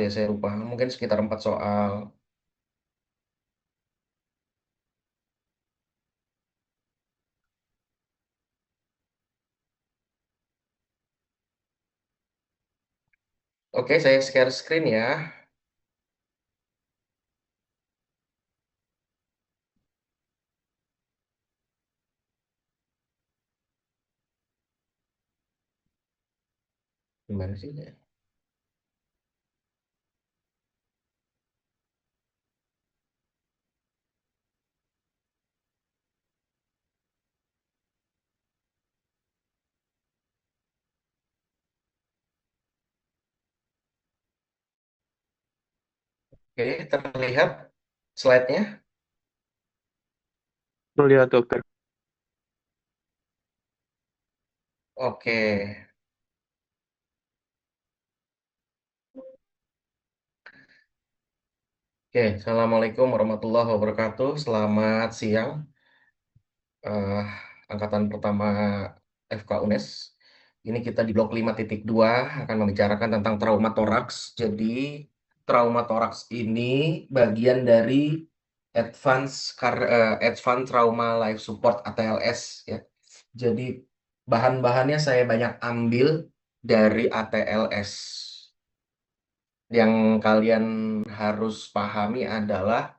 ya, saya lupa. Mungkin sekitar 4 soal. Oke, saya share screen ya. Gimana sih? Oke, terlihat slide-nya. Lihat dokter. Oke. Oke, Assalamualaikum warahmatullahi wabarakatuh. Selamat siang, eh, Angkatan Pertama FK UNES. Ini kita di blok 5.2 akan membicarakan tentang trauma toraks. Jadi, trauma toraks ini bagian dari Advanced Trauma Life Support (ATLS) ya. Jadi, bahan-bahannya saya banyak ambil dari ATLS. Yang kalian harus pahami adalah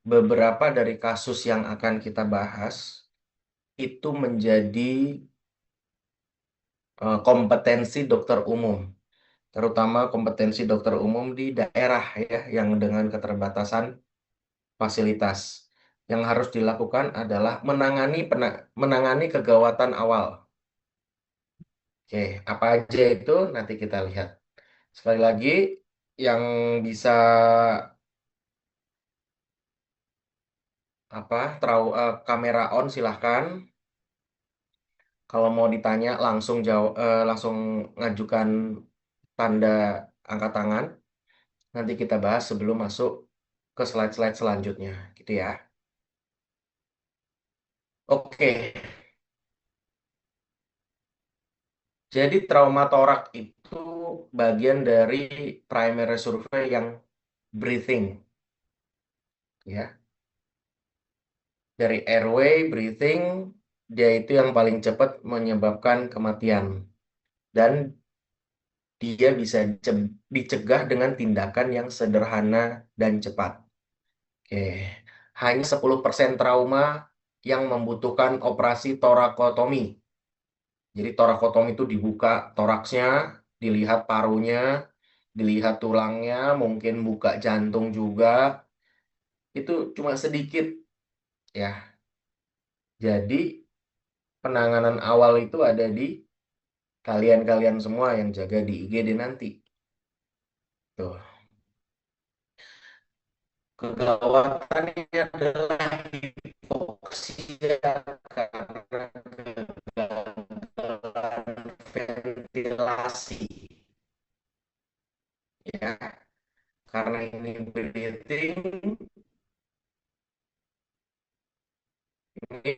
beberapa dari kasus yang akan kita bahas itu menjadi kompetensi dokter umum, terutama kompetensi dokter umum di daerah ya yang dengan keterbatasan fasilitas. Yang harus dilakukan adalah menangani kegawatan awal. Oke, apa aja itu nanti kita lihat. Sekali lagi, yang bisa kamera on silahkan. Kalau mau ditanya langsung jawab, langsung ngajukan tanda angkat tangan. Nanti kita bahas sebelum masuk ke slide-slide selanjutnya, gitu ya. Oke, jadi trauma torak itu bagian dari primary survey yang breathing, ya. Dari airway, breathing, dia itu yang paling cepat menyebabkan kematian. Dan dia bisa dicegah dengan tindakan yang sederhana dan cepat. Oke, hanya 10% trauma yang membutuhkan operasi torakotomi. Jadi torakotomi itu dibuka toraksnya, dilihat parunya, dilihat tulangnya, mungkin buka jantung juga. Itu cuma sedikit ya. Jadi penanganan awal itu ada di kalian-kalian semua yang jaga di IGD nanti. Tuh. Kegawatannya adalah hipoksia karena kegagalan ventilasi. Ya, karena ini breathing, ini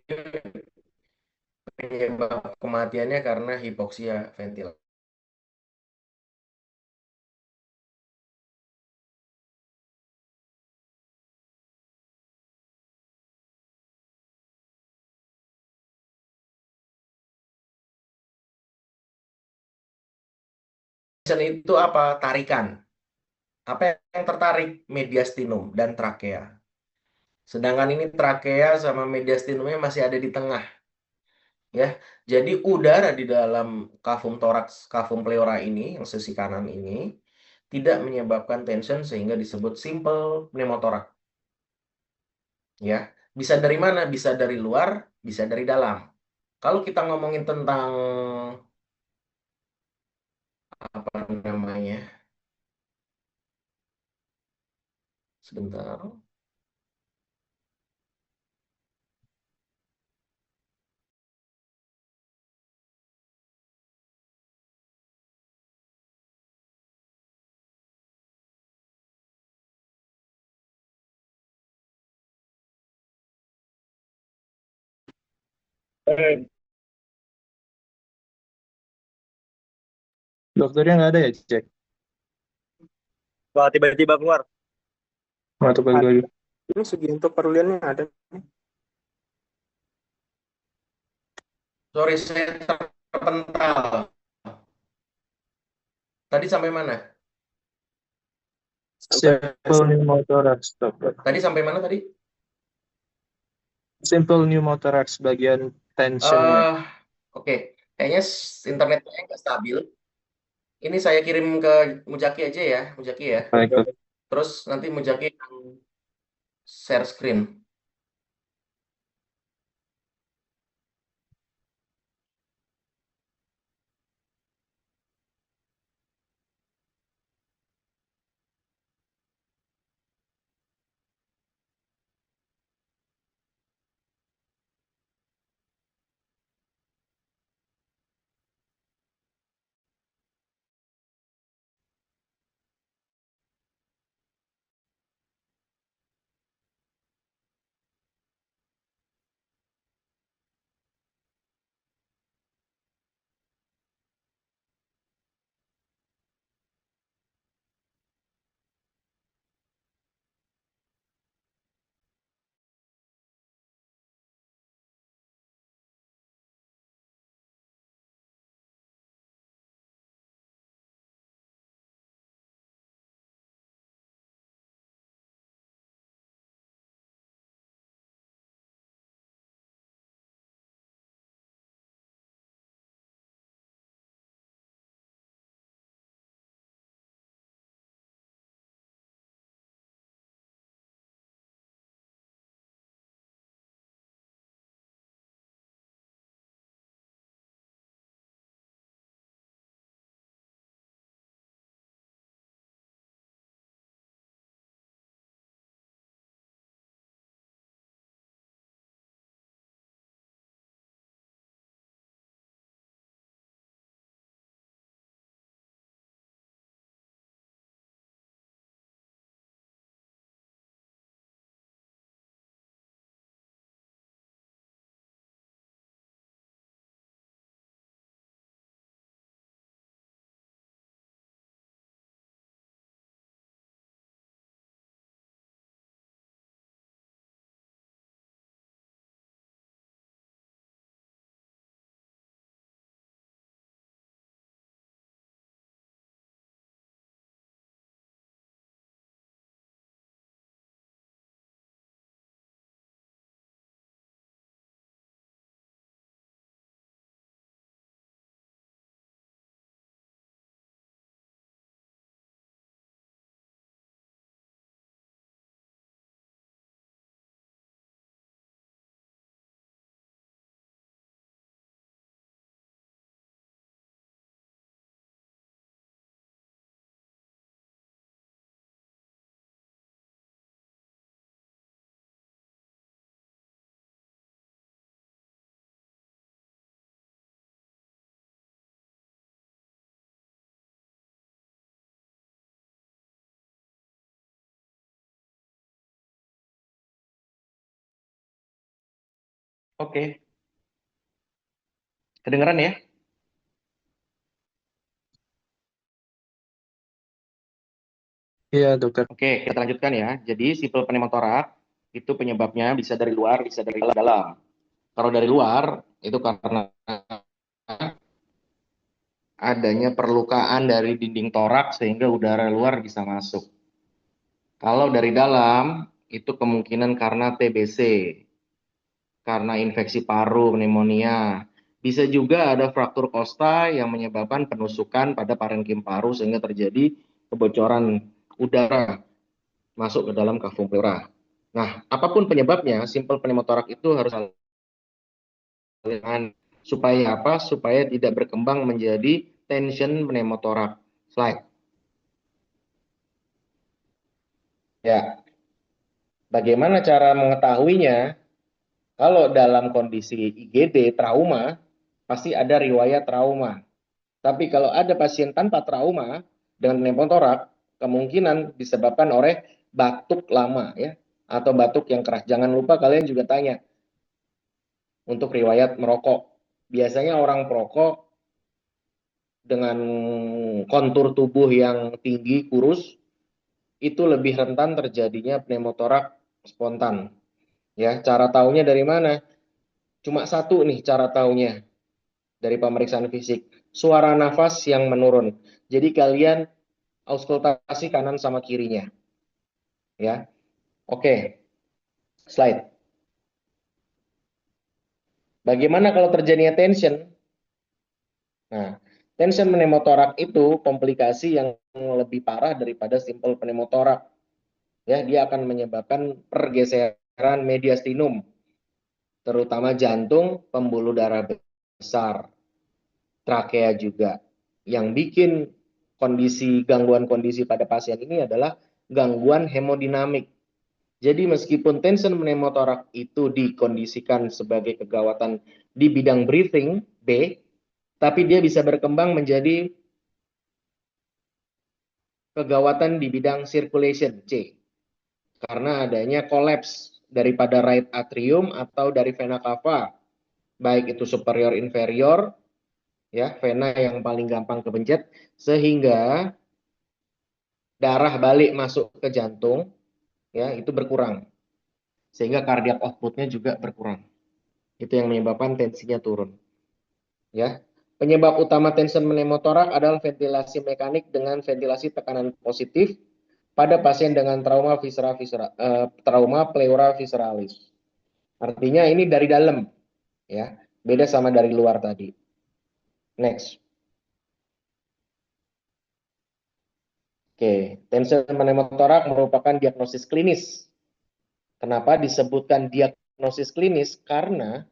penyebab kematiannya karena hipoksia ventilasi. Itu apa? Tarikan. Apa yang tertarik? Mediastinum dan trakea. Sedangkan ini trakea sama mediastinumnya masih ada di tengah. Ya, jadi udara di dalam kafum toraks, kafum pleura ini, yang sisi kanan ini, tidak menyebabkan tension sehingga disebut simple pneumotorak. Ya, bisa dari mana? Bisa dari luar, bisa dari dalam. Kalau kita ngomongin tentang apa namanya, sebentar. Dokternya nggak ada ya, cek? Wah, tiba-tiba keluar. Atau balik lagi. Ini segi untuk peruliannya ada. Sorry, saya terpental. Tadi sampai mana? Sampai Simple pneumothorax, dokter. Tadi sampai mana tadi? Simple pneumothorax bagian tensionnya. eh Oke, kayaknya internet saya nggak stabil. Ini saya kirim ke Mujaki aja ya, Mujaki ya. Baik, dok. Terus nanti Mujaki akan share screen. Oke, kedengeran ya? Iya, dokter. Oke, kita lanjutkan ya. Jadi simple pneumotorak itu penyebabnya bisa dari luar, bisa dari dalam. Kalau dari luar itu karena adanya perlukaan dari dinding torak sehingga udara luar bisa masuk. Kalau dari dalam itu kemungkinan karena TBC, karena infeksi paru, pneumonia. Bisa juga ada fraktur kosta yang menyebabkan penusukan pada parenkim paru sehingga terjadi kebocoran udara masuk ke dalam kafum pleura. Nah, apapun penyebabnya, simple pneumotorak itu harus supaya apa? Supaya tidak berkembang menjadi tension pneumotorak. Slide. Ya, bagaimana cara mengetahuinya? Kalau dalam kondisi IGD trauma, pasti ada riwayat trauma. Tapi kalau ada pasien tanpa trauma dengan pneumotorak, kemungkinan disebabkan oleh batuk lama ya, atau batuk yang keras. Jangan lupa kalian juga tanya untuk riwayat merokok. Biasanya orang perokok dengan kontur tubuh yang tinggi, kurus, itu lebih rentan terjadinya pneumotorak spontan. Ya, cara taunya dari mana? Cuma satu nih cara taunya dari pemeriksaan fisik. Suara nafas yang menurun. Jadi kalian auskultasi kanan sama kirinya. Ya. Oke. Slide. Bagaimana kalau terjadinya tension? Nah, tension pneumotorak itu komplikasi yang lebih parah daripada simple pneumotorak. Ya, dia akan menyebabkan pergeseran mediastinum, terutama jantung, pembuluh darah besar, trakea juga. Yang bikin gangguan kondisi pada pasien ini adalah gangguan hemodinamik. Jadi meskipun tension pneumotorak itu dikondisikan sebagai kegawatan di bidang breathing B, tapi dia bisa berkembang menjadi kegawatan di bidang circulation C karena adanya kolaps daripada right atrium atau dari vena cava, baik itu superior inferior, ya vena yang paling gampang kepencet, sehingga darah balik masuk ke jantung, ya itu berkurang, sehingga cardiac outputnya juga berkurang. Itu yang menyebabkan tensinya turun. Ya, penyebab utama tension pneumotorak adalah ventilasi mekanik dengan ventilasi tekanan positif pada pasien dengan trauma trauma pleura visceralis. Artinya ini dari dalam, ya, beda sama dari luar tadi. Next. Oke, tension pneumotorak merupakan diagnosis klinis. Kenapa disebutkan diagnosis klinis? Karena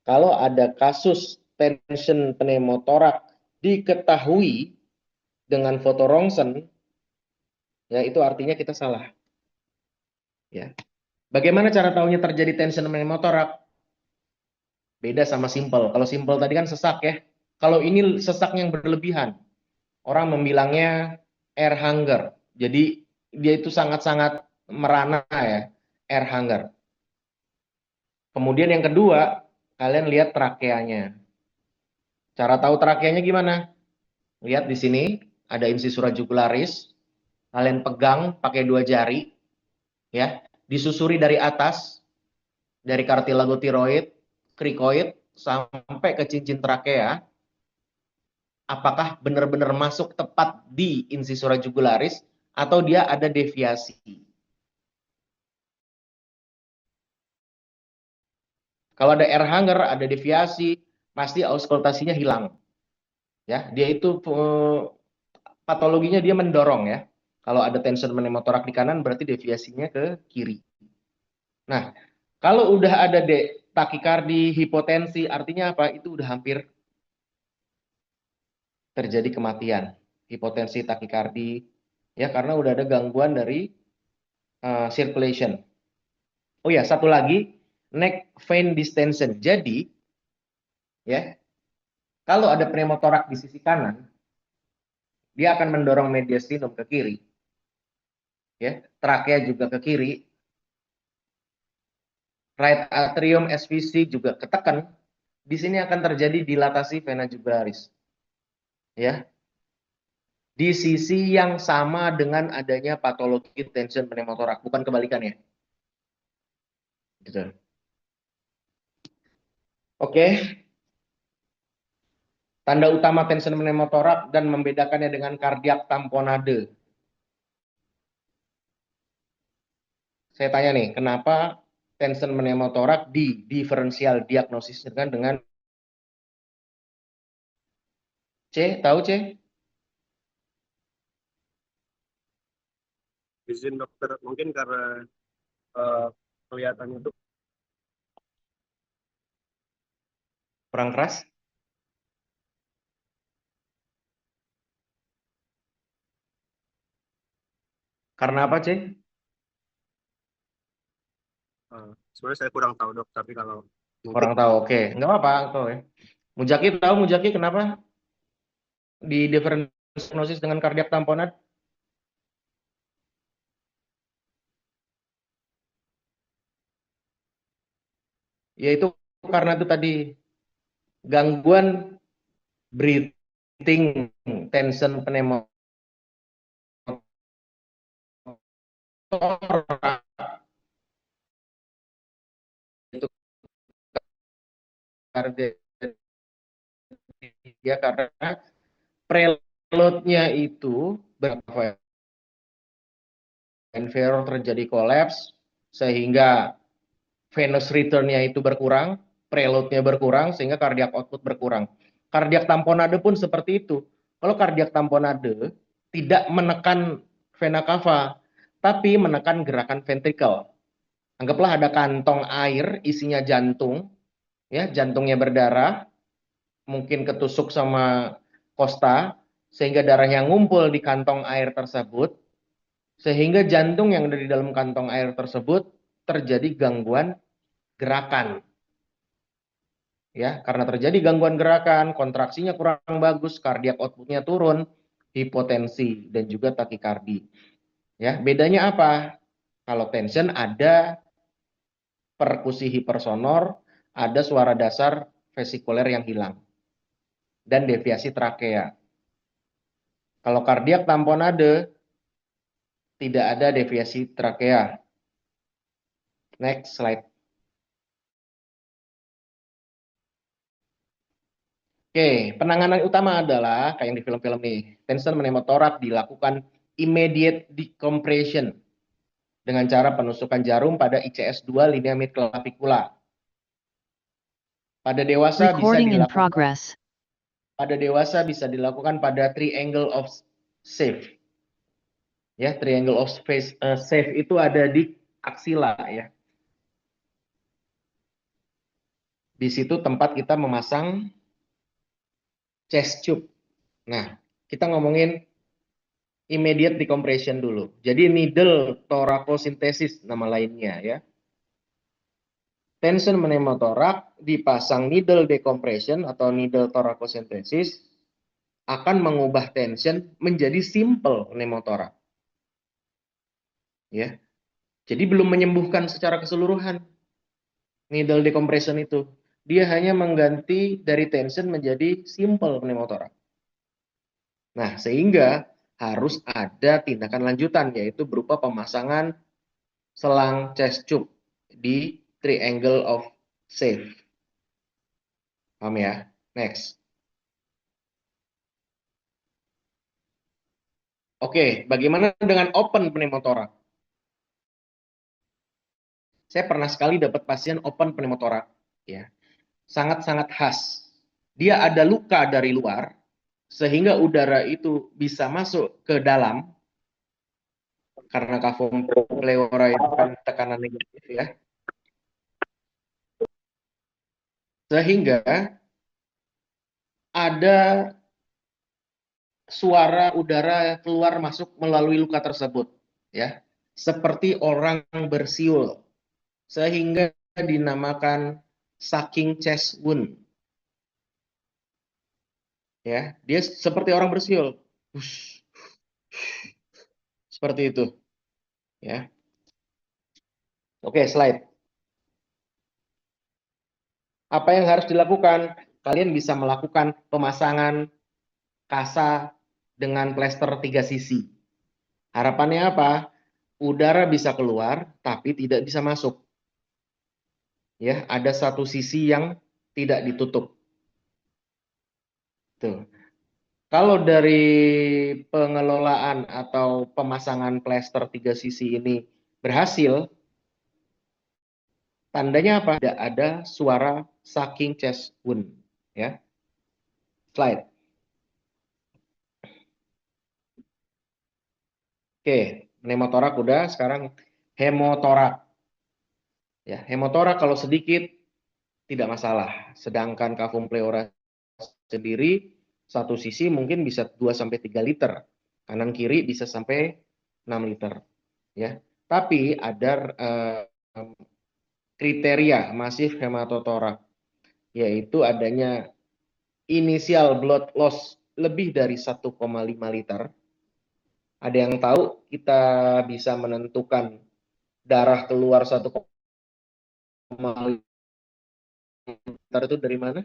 kalau ada kasus tension pneumotorak diketahui dengan foto rongsen, ya itu artinya kita salah. Ya. Bagaimana cara tahunya terjadi tension pneumotorak? Beda sama simple. Kalau simple tadi kan sesak ya. Kalau ini sesak yang berlebihan. Orang membilangnya air hunger. Jadi dia itu sangat-sangat merana ya, air hunger. Kemudian yang kedua, kalian lihat trakeanya. Cara tahu trakeanya gimana? Lihat di sini ada incisura jugularis. Kalian pegang pakai 2 jari, ya. Disusuri dari atas, dari kartilago tiroid, krikoid sampai ke cincin trakea. Apakah benar-benar masuk tepat di incisura jugularis atau dia ada deviasi. Kalau ada air hunger, ada deviasi, pasti auskultasinya hilang. Ya, dia itu patologinya dia mendorong ya. Kalau ada tension pneumotorak di kanan berarti deviasinya ke kiri. Nah, kalau udah ada takikardi, hipotensi, artinya apa? Itu udah hampir terjadi kematian. Hipotensi, takikardi, ya karena udah ada gangguan dari circulation. Oh ya, satu lagi, neck vein distension. Jadi, ya, kalau ada pneumotorak di sisi kanan, dia akan mendorong mediastinum ke kiri. Ya, trakea juga ke kiri. Right atrium SVC juga ketekan. Di sini akan terjadi dilatasi vena jugularis. Ya. Di sisi yang sama dengan adanya patologi tension pneumotorak, bukan kebalikannya. Gitu. Oke. Tanda utama tension pneumotorak dan membedakannya dengan kardiak tamponade. Saya tanya nih, kenapa tension pneumotorak di diferensial diagnosis dengan C, tahu C? Izin dokter, mungkin karena eh, kelihatan itu Kurang keras? Karena apa C? sebenarnya saya kurang tahu dok, tapi kalau mungkin Kurang tahu, oke. Nggak apa-apa. Ya. Mujaki tahu Mujaki kenapa di diferensial dengan kardiak tamponade? Yaitu karena itu tadi gangguan breathing tension pneumotorak pneumotorak itu ya karena preloadnya itu berapa inferior terjadi kolaps sehingga venous return-nya itu berkurang, preload-nya berkurang sehingga cardiac output berkurang. Cardiac tamponade pun seperti itu. Kalau cardiac tamponade tidak menekan vena cava, tapi menekan gerakan ventricle. Anggaplah ada kantong air isinya jantung, ya, jantungnya berdarah, mungkin ketusuk sama kosta sehingga darahnya ngumpul di kantong air tersebut, sehingga jantung yang ada di dalam kantong air tersebut terjadi gangguan gerakan. Ya, karena terjadi gangguan gerakan, kontraksinya kurang bagus, kardiak outputnya turun, hipotensi dan juga takikardi. Ya, bedanya apa? Kalau tension ada perkusi hipersonor, ada suara dasar vesikuler yang hilang dan deviasi trakea. Kalau kardiak tamponade tidak ada deviasi trakea. Next slide. Oke, penanganan utama adalah kayak yang di film-film nih. Tension pneumotorak dilakukan immediate decompression dengan cara penusukan jarum pada ICS2 linea mid clavicula. Pada dewasa bisa Recording in dilakukan progress. pada triangle of safe. Ya, triangle of safe itu ada di aksila ya. Di situ tempat kita memasang chest tube. Nah, kita ngomongin immediate decompression dulu. Jadi needle thoracocentesis nama lainnya ya. Tension pneumotorak dipasang needle decompression atau needle thoracocentesis akan mengubah tension menjadi simple pneumotorak. Ya. Jadi belum menyembuhkan secara keseluruhan needle decompression itu. Dia hanya mengganti dari tension menjadi simple pneumotorak. Nah, sehingga harus ada tindakan lanjutan yaitu berupa pemasangan selang chest tube di triangle of safe. Paham ya? Next. Oke, bagaimana dengan open pneumotorak? Saya pernah sekali dapat pasien open pneumotorak, ya. Sangat-sangat khas. Dia ada luka dari luar, sehingga udara itu bisa masuk ke dalam, karena kafum pleura itu kan tekanan negatif, ya. Sehingga ada suara udara keluar masuk melalui luka tersebut, ya. Seperti orang bersiul. Sehingga dinamakan sucking chest wound. Ya, dia seperti orang bersiul. Seperti itu. Ya. Oke, slide. Apa yang harus dilakukan? Kalian bisa melakukan pemasangan kasa dengan plester 3 sisi. Harapannya apa? Udara bisa keluar tapi tidak bisa masuk. Ya, ada satu sisi yang tidak ditutup. Tuh. Kalau dari pengelolaan atau pemasangan plester 3 sisi ini berhasil, tandanya apa? Tidak ada suara sucking chest wound. Ya. Slide. Oke, pneumotorak udah, sekarang hemotorak. Ya, hemotorak kalau sedikit tidak masalah. Sedangkan kafum pleura sendiri satu sisi mungkin bisa 2 sampai 3 liter. Kanan kiri bisa sampai 6 liter. Ya. Tapi ada kriteria masif hematotorak, yaitu adanya initial blood loss lebih dari 1,5 liter. Ada yang tahu kita bisa menentukan darah keluar 1,5 liter itu dari mana?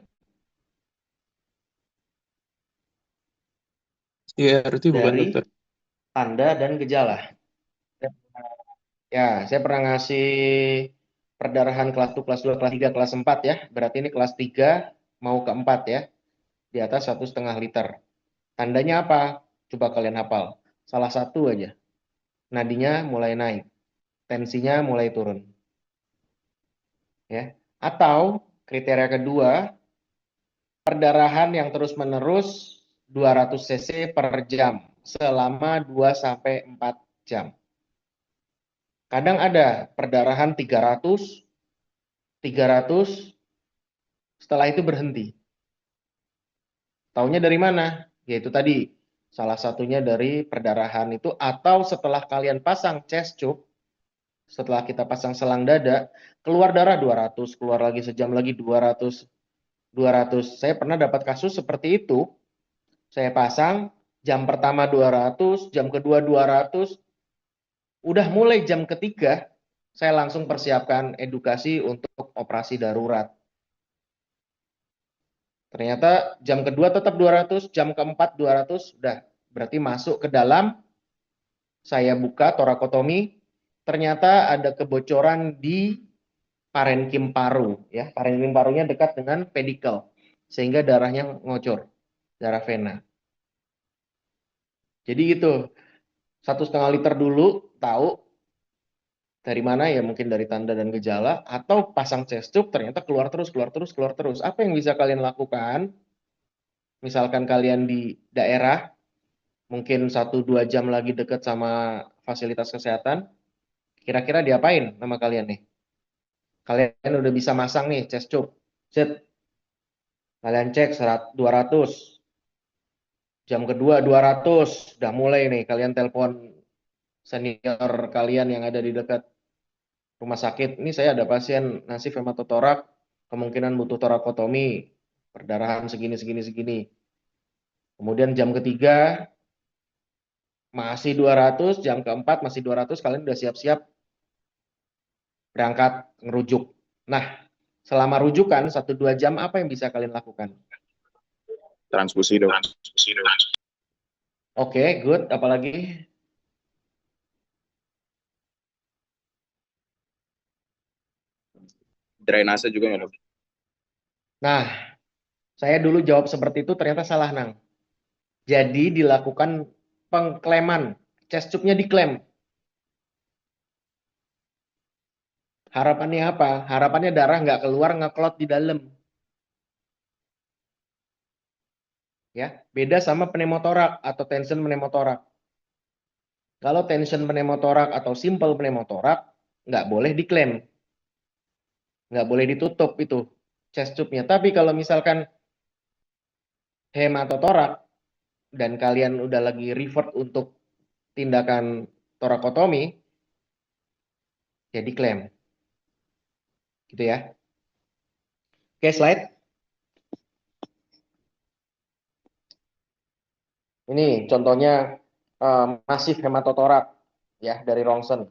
CRT bukan Dari dokter. tanda dan gejala. Ya, saya pernah ngasih perdarahan kelas 1, kelas 2, kelas 3, kelas 4 ya. Berarti ini kelas 3 mau ke 4 ya. Di atas 1,5 liter. Tandanya apa? Coba kalian hafal. Salah satu aja. Nadinya mulai naik. Tensinya mulai turun. Ya. Atau kriteria kedua, perdarahan yang terus-menerus 200 cc per jam selama 2-4 jam. Kadang ada perdarahan 300, setelah itu berhenti. Taunya dari mana? Yaitu tadi, salah satunya dari perdarahan itu, atau setelah kalian pasang chest tube, setelah kita pasang selang dada, keluar darah 200, keluar lagi sejam lagi 200, 200. Saya pernah dapat kasus seperti itu. Saya pasang, jam pertama 200, jam kedua 200, udah mulai jam ketiga, saya langsung persiapkan edukasi untuk operasi darurat. Ternyata jam kedua tetap 200, jam keempat 200, udah berarti masuk ke dalam, saya buka torakotomi, ternyata ada kebocoran di parenkim paru, ya. Parenkim parunya dekat dengan pedikel, sehingga darahnya ngocor, darah vena. Jadi gitu, 1,5 liter dulu, tahu dari mana ya, mungkin dari tanda dan gejala, atau pasang chest tube ternyata keluar terus, keluar terus, keluar terus. Apa yang bisa kalian lakukan? Misalkan kalian di daerah, mungkin 1-2 jam lagi deket sama fasilitas kesehatan, kira-kira diapain nama kalian nih? Kalian udah bisa masang nih chest tube. Set, kalian cek 200. Jam kedua 200. Udah mulai nih, kalian telepon senior kalian yang ada di dekat rumah sakit. Ini saya ada pasien nasif hematotorak, kemungkinan butuh torakotomi, perdarahan segini, segini, segini. Kemudian jam ketiga masih 200, jam keempat masih 200, kalian udah siap-siap berangkat ngerujuk. Nah, selama rujukan 1-2 jam, apa yang bisa kalian lakukan? Transfusi, Dok. Oke, good. Apalagi? Drainase juga nggak, Dok? Nah, saya dulu jawab seperti itu, ternyata salah, Nang. Jadi dilakukan pengkleman, chest tube-nya diklem. Harapannya apa? Harapannya darah nggak keluar, ngeklot di dalam. Ya, beda sama pneumotorak atau tension pneumotorak. Kalau tension pneumotorak atau simple pneumotorak, nggak boleh diklem. Nggak boleh ditutup itu chest tube-nya. Tapi kalau misalkan hematotorak dan kalian udah lagi revert untuk tindakan torakotomi, ya diklem. Gitu ya. Oke, slide. Ini contohnya masif hematotorak ya dari rongsen.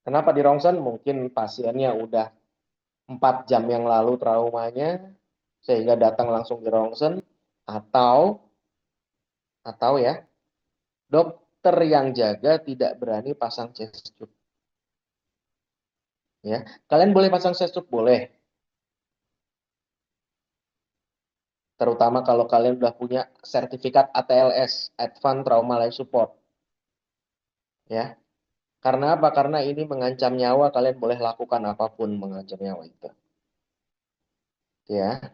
Kenapa di rongsen? Mungkin pasiennya udah 4 jam yang lalu traumanya sehingga datang langsung di rongsen, atau ya dokter yang jaga tidak berani pasang chest tube. Ya, kalian boleh pasang chest tube, boleh. Terutama kalau kalian udah punya sertifikat ATLS, Advanced Trauma Life Support. Ya. Karena apa? Karena ini mengancam nyawa, kalian boleh lakukan apapun mengancam nyawa itu. Ya.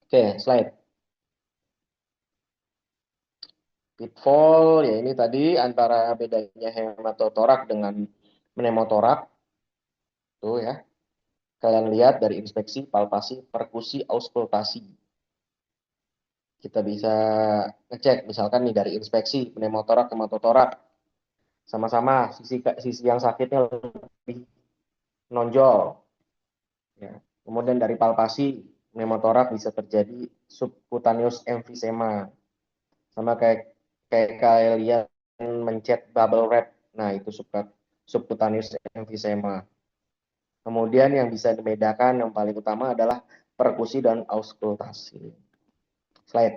Oke, slide. Pitfall, ya ini tadi antara bedanya hematotorak dengan pneumotorak. Tuh ya. Kalian lihat dari inspeksi, palpasi, perkusi, auskultasi. Kita bisa ngecek misalkan nih dari inspeksi pneumotorak, hematotorak. Sama-sama sisi yang sakitnya lebih nonjol. Ya. Kemudian dari palpasi, pneumotorak bisa terjadi subcutaneous emphysema. Sama kayak kalian mencet bubble wrap. Nah, itu subcutaneous emphysema. Kemudian yang bisa dibedakan yang paling utama adalah perkusi dan auskultasi. Slide.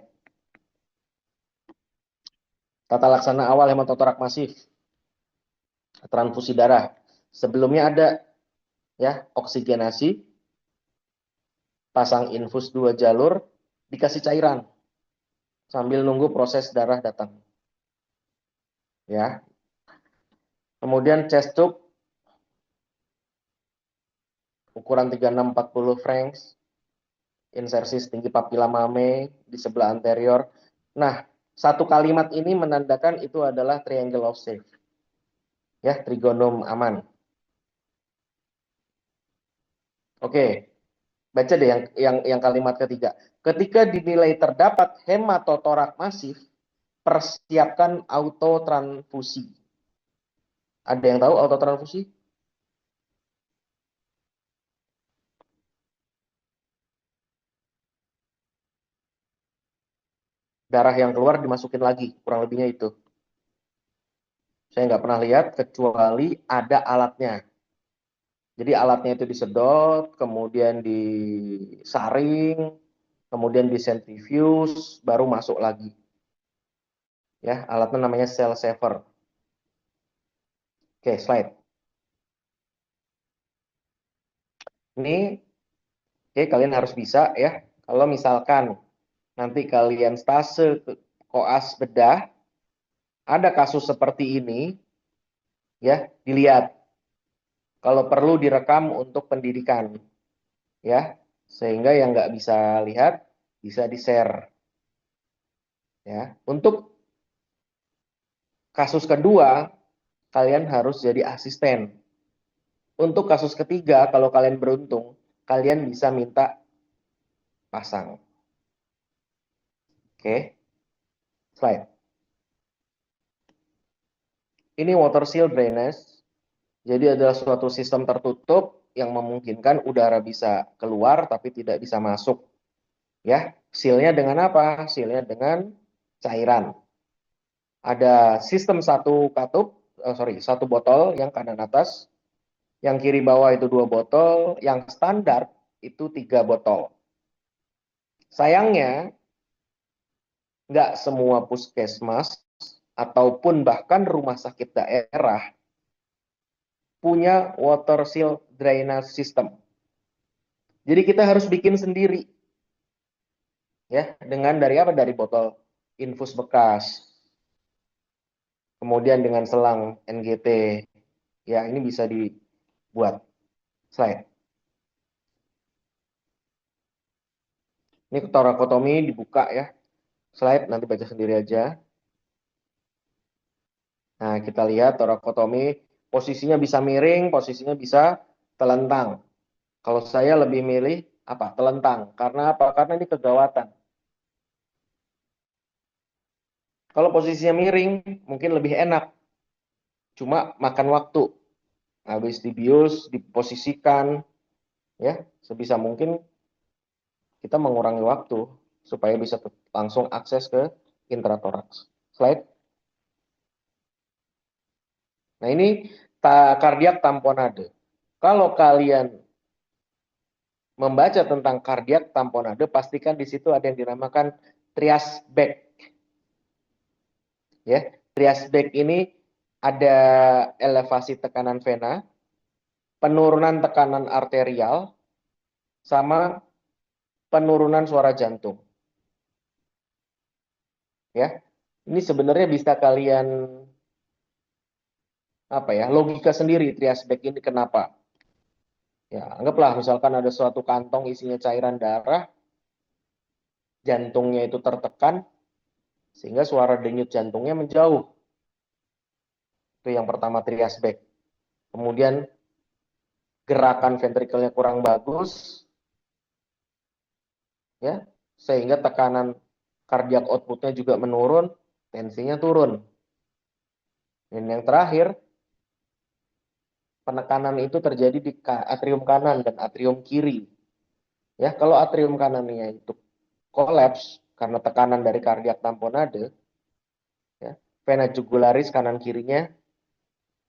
Tata laksana awal hematotorak masif. transfusi darah. Sebelumnya ada ya oksigenasi, pasang infus 2 jalur, dikasih cairan sambil nunggu proses darah datang. Ya. Kemudian chest tube ukuran 36-40 francs, insersi setinggi papila mame di sebelah anterior. Nah, satu kalimat ini menandakan itu adalah triangle of safe. Ya, trigonum aman. Oke. Baca deh yang kalimat ketiga. Ketika dinilai terdapat hematotorak masif, persiapkan autotransfusi. Ada yang tahu autotransfusi? Darah yang keluar dimasukin lagi, kurang lebihnya itu. Saya nggak pernah lihat kecuali ada alatnya. Jadi alatnya itu disedot, kemudian disaring, kemudian disentrifuge, baru masuk lagi. Ya, alatnya namanya cell saver. Oke, slide. Ini, oke, kalian harus bisa ya. Kalau misalkan nanti kalian stase koas bedah, ada kasus seperti ini, ya, dilihat. Kalau perlu direkam untuk pendidikan, ya, sehingga yang nggak bisa lihat bisa di-share. Ya, untuk kasus kedua, kalian harus jadi asisten. Untuk kasus ketiga, kalau kalian beruntung, kalian bisa minta pasang. Oke, slide. Ini water seal drainage. Jadi adalah suatu sistem tertutup yang memungkinkan udara bisa keluar tapi tidak bisa masuk. Ya, sealnya dengan apa? Sealnya dengan cairan. Ada sistem satu botol yang kanan atas, yang kiri bawah itu 2 botol, yang standar itu 3 botol. Sayangnya, nggak semua puskesmas ataupun bahkan rumah sakit daerah punya water seal drainage system. Jadi kita harus bikin sendiri. Ya, dengan dari apa? Dari botol infus bekas. Kemudian dengan selang NGT. Ya, ini bisa dibuat. Slide. Ini torakotomi dibuka ya. Slide, nanti baca sendiri aja. Nah, kita lihat torakotomi, posisinya bisa miring, posisinya bisa telentang. Kalau saya lebih milih apa? Telentang. Karena apa? Karena ini kegawatan. Kalau posisinya miring, mungkin lebih enak. Cuma makan waktu. Habis dibius, diposisikan, ya, sebisa mungkin kita mengurangi waktu supaya bisa langsung akses ke intratoraks. Slide. Nah, ini kardiak tamponade. Kalau kalian membaca tentang kardiak tamponade, pastikan di situ ada yang dinamakan trias back. Ya, trias back ini ada elevasi tekanan vena, penurunan tekanan arterial, sama penurunan suara jantung. Ya, ini sebenarnya bisa kalian logika sendiri trias back ini kenapa? Ya, anggaplah misalkan ada suatu kantong isinya cairan darah, jantungnya itu tertekan, sehingga suara denyut jantungnya menjauh. Itu yang pertama trias back. Kemudian gerakan ventrikelnya kurang bagus, ya, sehingga tekanan kardiak outputnya juga menurun, tensinya turun. Dan yang terakhir, penekanan itu terjadi di atrium kanan dan atrium kiri. Ya, kalau atrium kanannya itu kolaps karena tekanan dari kardiak tamponade, ya, vena jugularis kanan kirinya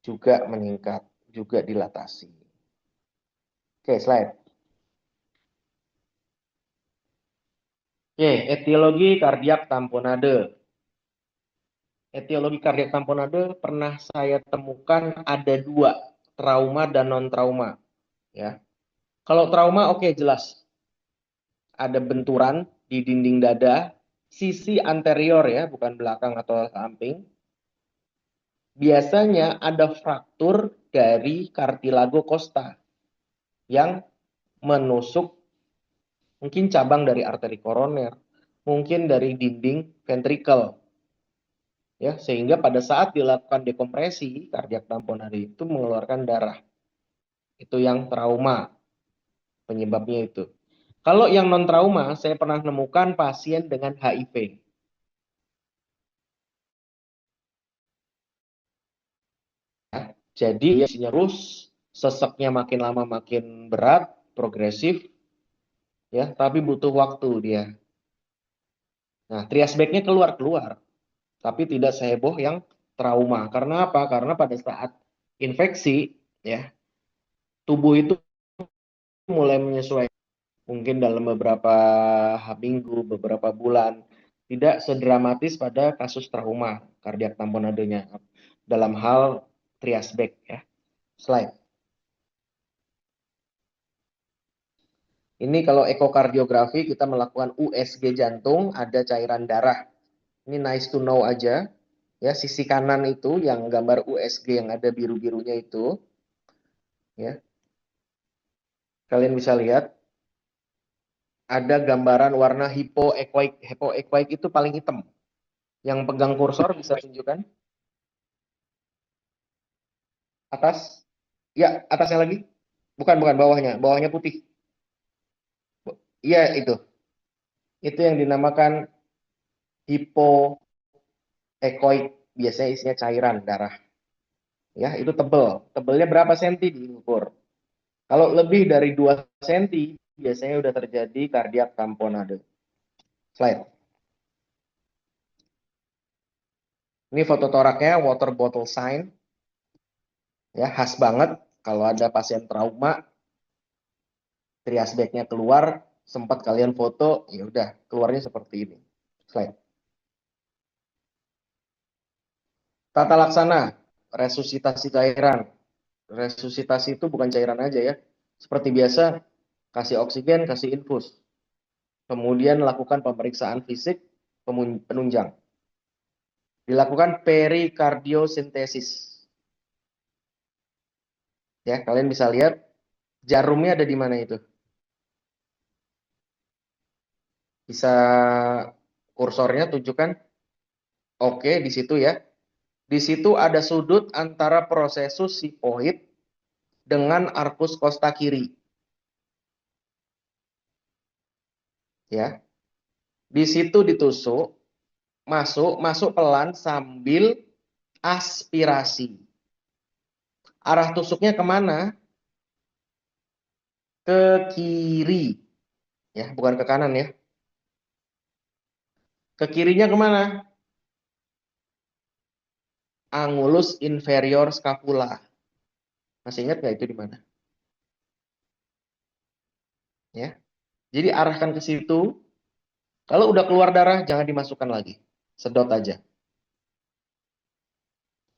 juga meningkat, juga dilatasi. Oke, slide. Oke, etiologi kardiak tamponade. etiologi kardiak tamponade pernah saya temukan ada 2, trauma dan non-trauma. Ya. Kalau trauma oke, jelas. Ada benturan di dinding dada, sisi anterior ya, bukan belakang atau samping. Biasanya ada fraktur dari kartilago costa yang menusuk mungkin cabang dari arteri koroner, mungkin dari dinding ventrikel. Ya, sehingga pada saat dilakukan dekompresi, kardiak tamponade itu mengeluarkan darah. Itu yang trauma, penyebabnya itu. Kalau yang non trauma, saya pernah menemukan pasien dengan HIV. Ya, jadi isinya terus, seseknya makin lama makin berat, progresif, ya, tapi butuh waktu dia. Nah, trias back-nya keluar, tapi tidak seheboh yang trauma. Karena apa? Karena pada saat infeksi, ya, tubuh itu mulai menyesuaikan. Mungkin dalam beberapa minggu, beberapa bulan, tidak sedramatis pada kasus trauma kardiak tamponadenya dalam hal trias back ya. Slide. Ini kalau ekokardiografi kita melakukan USG jantung, ada cairan darah. Ini nice to know aja. Ya, sisi kanan itu yang gambar USG yang ada biru-birunya itu. Ya. Kalian bisa lihat ada gambaran warna hypoechoic. Hypoechoic itu paling hitam. Yang pegang kursor bisa tunjukkan. Atas. Ya, atasnya lagi. Bukan bawahnya. Bawahnya putih. Iya, itu. Itu yang dinamakan hypoechoic. Biasanya isinya cairan darah. Ya, itu tebel. Tebelnya berapa senti diukur. Kalau lebih dari 2 senti, biasanya udah terjadi kardiak tamponade. Slide. Ini foto toraknya, water bottle sign. Ya, khas banget kalau ada pasien trauma, trias back-nya keluar, sempat kalian foto, ya udah keluarnya seperti ini. Slide. Tata laksana resusitasi cairan. Resusitasi itu bukan cairan aja ya. Seperti biasa, kasih oksigen, kasih infus. Kemudian lakukan pemeriksaan fisik penunjang. Dilakukan perikardiosintesis. Ya, kalian bisa lihat jarumnya ada di mana itu. Bisa kursornya tunjukkan. Oke, di situ ya. Di situ ada sudut antara prosesus sifoid dengan arcus costa kiri. Ya. Di situ ditusuk, masuk pelan sambil aspirasi. Arah tusuknya kemana? Ke kiri. Ya, bukan ke kanan ya. Ke kirinya kemana? Angulus inferior scapula. Masih ingat nggak itu di mana? Ya. Jadi arahkan ke situ. Kalau udah keluar darah, jangan dimasukkan lagi. Sedot aja.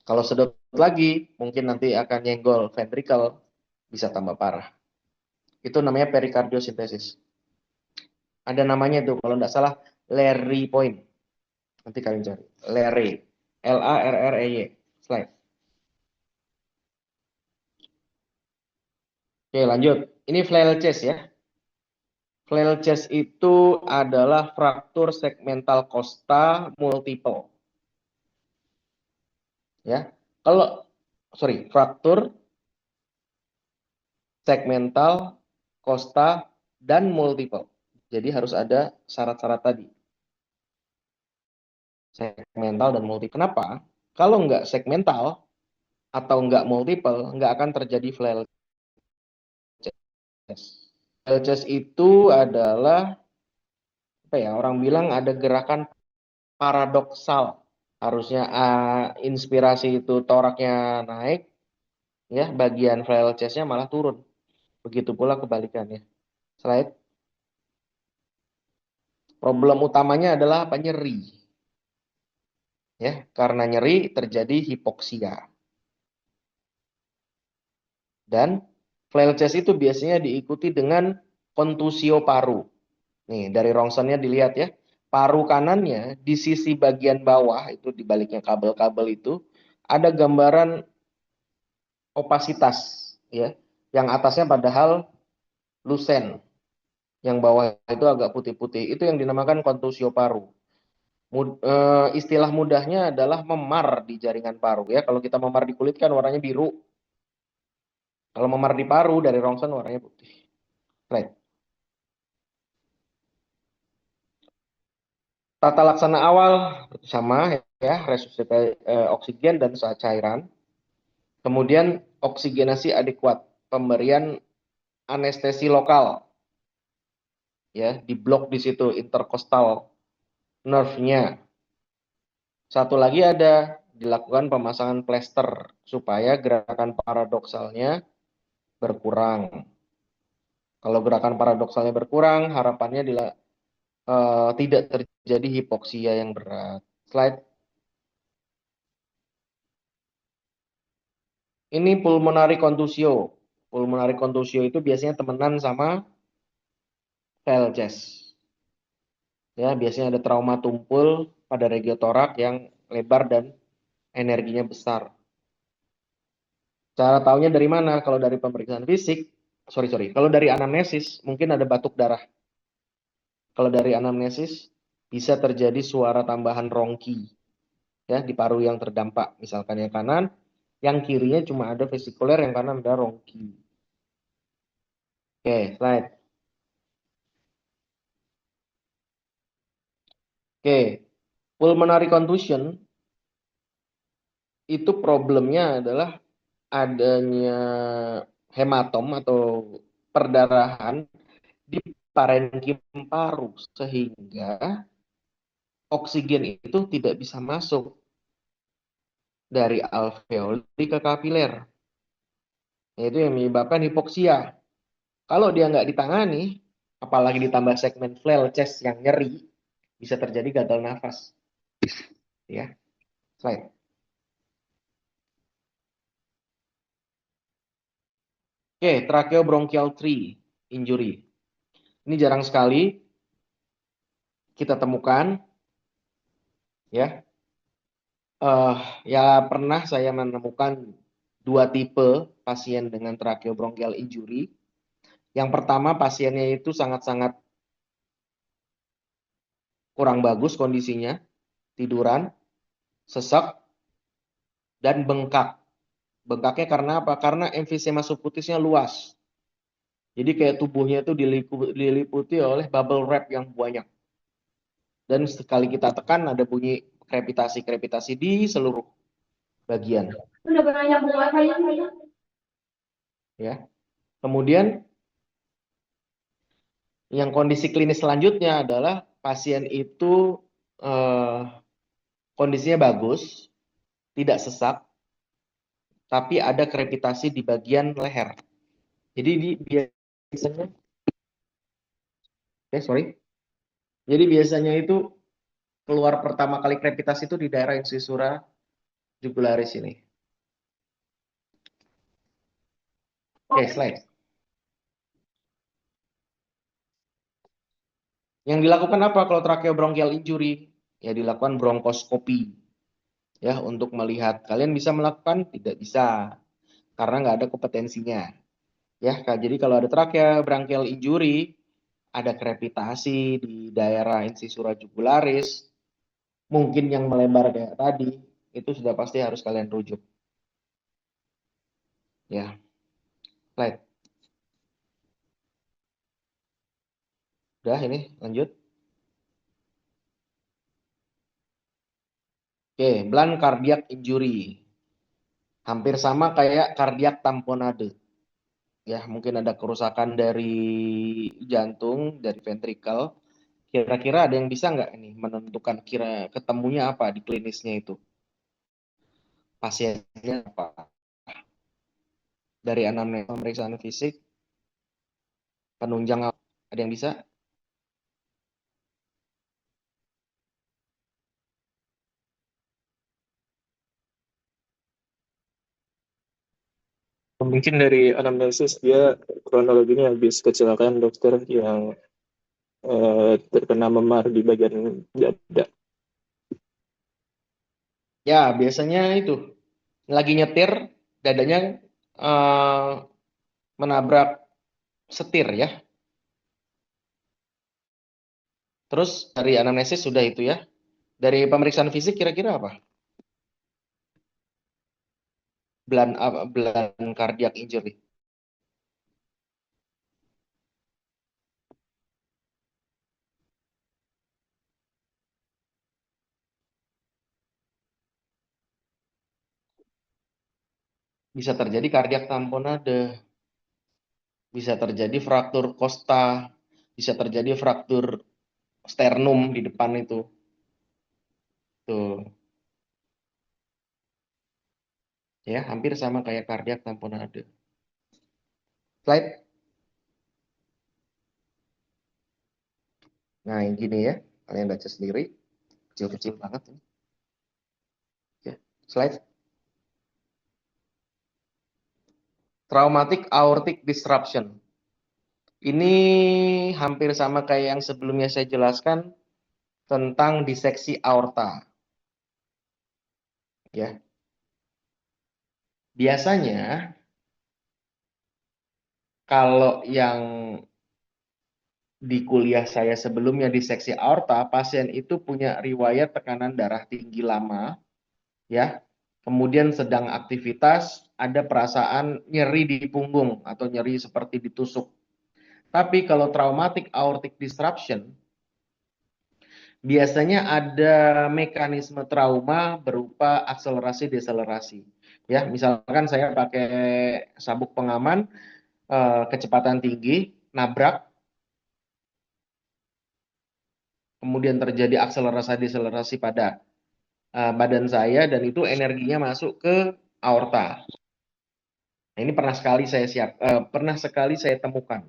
Kalau sedot lagi, mungkin nanti akan nyenggol ventricle, bisa tambah parah. Itu namanya perikardiosintesis. Ada namanya tuh, kalau nggak salah, Larry point. Nanti kalian cari. Larry. Larrey. Slide. Oke, lanjut. Ini flail chest ya. Flail chest itu adalah fraktur segmental costa multiple. Ya. Fraktur segmental costa dan multiple. Jadi harus ada syarat-syarat tadi. Segmental dan multiple. Kenapa? Kalau nggak segmental atau nggak multiple, nggak akan terjadi flail chest. Flail chest itu adalah apa ya? Orang bilang ada gerakan paradoksal. Harusnya inspirasi itu toraknya naik, ya bagian flail chest-nya malah turun. Begitu pula kebalikannya. Slide. Problem utamanya adalah apa? Nyeri. Ya, karena nyeri terjadi hipoksia. Dan flail chest itu biasanya diikuti dengan kontusio paru. Nih, dari rongsennya dilihat ya. Paru kanannya di sisi bagian bawah, itu di baliknya kabel-kabel itu, ada gambaran opasitas. Ya, yang atasnya padahal lusen. Yang bawah itu agak putih-putih. Itu yang dinamakan kontusio paru. Istilah mudahnya adalah memar di jaringan paru. Ya, kalau kita memar di kulit kan warnanya biru. Kalau memar di paru dari rongsen warnanya putih. Right. Tata laksana awal sama ya, resusitasi oksigen dan cairan. Kemudian oksigenasi adekuat, pemberian anestesi lokal. Ya, di blok di situ intercostal nerve-nya. Satu lagi ada dilakukan pemasangan plester supaya gerakan paradoksalnya berkurang. Kalau gerakan paradoksalnya berkurang, harapannya tidak terjadi hipoksia yang berat. Slide. Ini pulmonary contusio. Pulmonary contusio itu biasanya temenan sama fail chest. Ya, biasanya ada trauma tumpul pada regiotorak yang lebar dan energinya besar. Cara taunya dari mana? Kalau dari pemeriksaan fisik, kalau dari anamnesis mungkin ada batuk darah. Kalau dari anamnesis bisa terjadi suara tambahan rongki ya di paru yang terdampak. Misalkan yang kanan, yang kirinya cuma ada vesikuler, yang kanan ada rongki. Oke, slide. Oke, pulmonary contusion itu problemnya adalah adanya hematom atau perdarahan di parenkim paru sehingga oksigen itu tidak bisa masuk dari alveoli ke kapiler. Itu yang menyebabkan hipoksia. Kalau dia nggak ditangani, apalagi ditambah segmen flail chest yang nyeri, bisa terjadi gagal nafas. Ya, slide. Oke, tracheobronchial tree injury. Ini jarang sekali kita temukan, ya. Ya pernah saya menemukan dua tipe pasien dengan tracheobronchial injury. Yang pertama pasiennya itu sangat-sangat kurang bagus kondisinya, tiduran, sesak, dan bengkak. Bengkaknya karena apa? Karena emfisema subcutisnya luas. Jadi kayak tubuhnya itu diliputi oleh bubble wrap yang banyak. Dan sekali kita tekan ada bunyi krepitasi-krepitasi di seluruh bagian. Ya. Kemudian yang kondisi klinis selanjutnya adalah pasien itu kondisinya bagus, tidak sesak, tapi ada krepitasi di bagian leher. Jadi biasanya, Jadi biasanya itu keluar pertama kali krepitasi itu di daerah incisura jugularis ini. Oke, slide. Yang dilakukan apa kalau tracheobronchial injury? Ya dilakukan bronkoskopi. Ya, untuk melihat. Kalian bisa melakukan? Tidak bisa. Karena nggak ada kompetensinya. Ya, jadi kalau ada tracheobronchial injury, ada krepitasi di daerah incisura jugularis, mungkin yang melebar kayak tadi, itu sudah pasti harus kalian rujuk. Ya, slide. Udah ini, lanjut. Oke, blunt cardiac injury. Hampir sama kayak cardiac tamponade. Ya, mungkin ada kerusakan dari jantung, dari ventricle. Kira-kira ada yang bisa nggak ini menentukan ketemunya apa di klinisnya itu? Pasiennya apa? Dari anamnesis pemeriksaan fisik, penunjang apa? Ada yang bisa? Mungkin dari anamnesis dia kronologinya habis kecelakaan dokter yang terkena memar di bagian dada. Ya, biasanya itu lagi nyetir, dadanya eh, menabrak setir ya. Terus dari anamnesis sudah itu ya. Dari pemeriksaan fisik kira-kira apa? Belan cardiac injury. Bisa terjadi kardiak tamponade, bisa terjadi fraktur costa, bisa terjadi fraktur sternum di depan itu. Tuh. Ya, hampir sama kayak kardiak tamponade. Slide. Nah, yang gini ya. Kalian baca sendiri. Kecil-kecil banget. Ya. Slide. Traumatic aortic disruption. Ini hampir sama kayak yang sebelumnya saya jelaskan tentang diseksi aorta. Ya. Biasanya kalau yang di kuliah saya sebelumnya diseksi aorta, pasien itu punya riwayat tekanan darah tinggi lama, ya. Kemudian sedang aktivitas, ada perasaan nyeri di punggung atau nyeri seperti ditusuk. Tapi kalau traumatic aortic disruption, biasanya ada mekanisme trauma berupa akselerasi deselerasi. Ya, misalkan saya pakai sabuk pengaman, kecepatan tinggi, nabrak, kemudian terjadi akselerasi deselerasi pada badan saya dan itu energinya masuk ke aorta. Nah, ini pernah sekali saya temukan.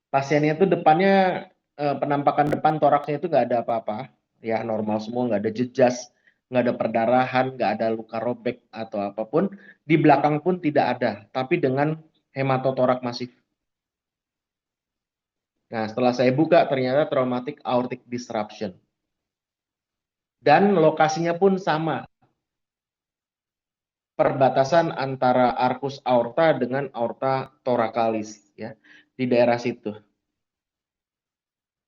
Pasiennya itu depannya penampakan depan toraksnya itu nggak ada apa-apa, ya normal semua, nggak ada jejas, nggak ada perdarahan, nggak ada luka robek atau apapun. Di belakang pun tidak ada, tapi dengan hematotorak masif. Nah, setelah saya buka ternyata traumatic aortic disruption. Dan lokasinya pun sama. Perbatasan antara arcus aorta dengan aorta thoracalis ya. Di daerah situ.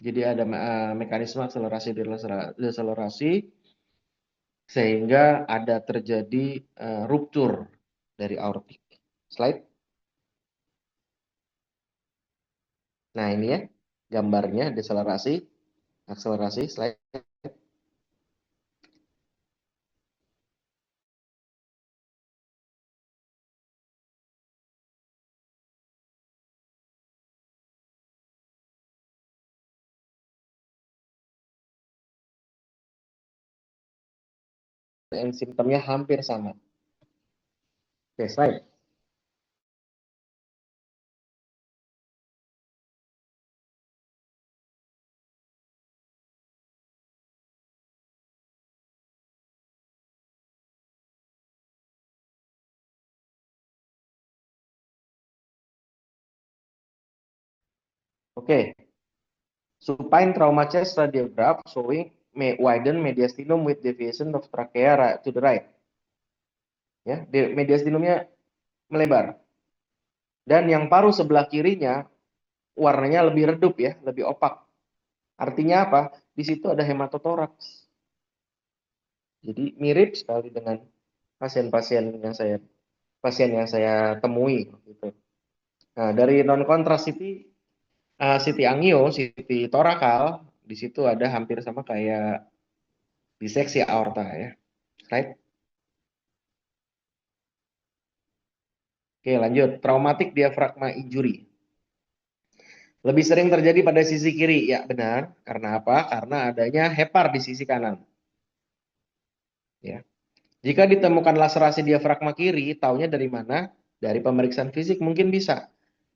Jadi ada mekanisme akselerasi deselerasi sehingga ada terjadi ruptur dari aortik. Slide. Nah, ini ya gambarnya deselerasi, akselerasi, slide. Dan simptomnya hampir sama. Oke, slide. Oke. Supine trauma chest radiograph showing widen mediastinum with deviation of trachea to the right. Ya, mediastinumnya melebar. Dan yang paru sebelah kirinya warnanya lebih redup ya, lebih opak. Artinya apa? Di situ ada hematotoraks. Jadi mirip sekali dengan pasien yang saya temui gitu. Nah, dari non kontras CT angio, CT torakal, di situ ada hampir sama kayak diseksi aorta ya. Right? Oke, lanjut. Traumatic diaphragma injury. Lebih sering terjadi pada sisi kiri. Ya, benar. Karena apa? Karena adanya hepar di sisi kanan. Ya. Jika ditemukan laserasi diafragma kiri, taunya dari mana? Dari pemeriksaan fisik mungkin bisa.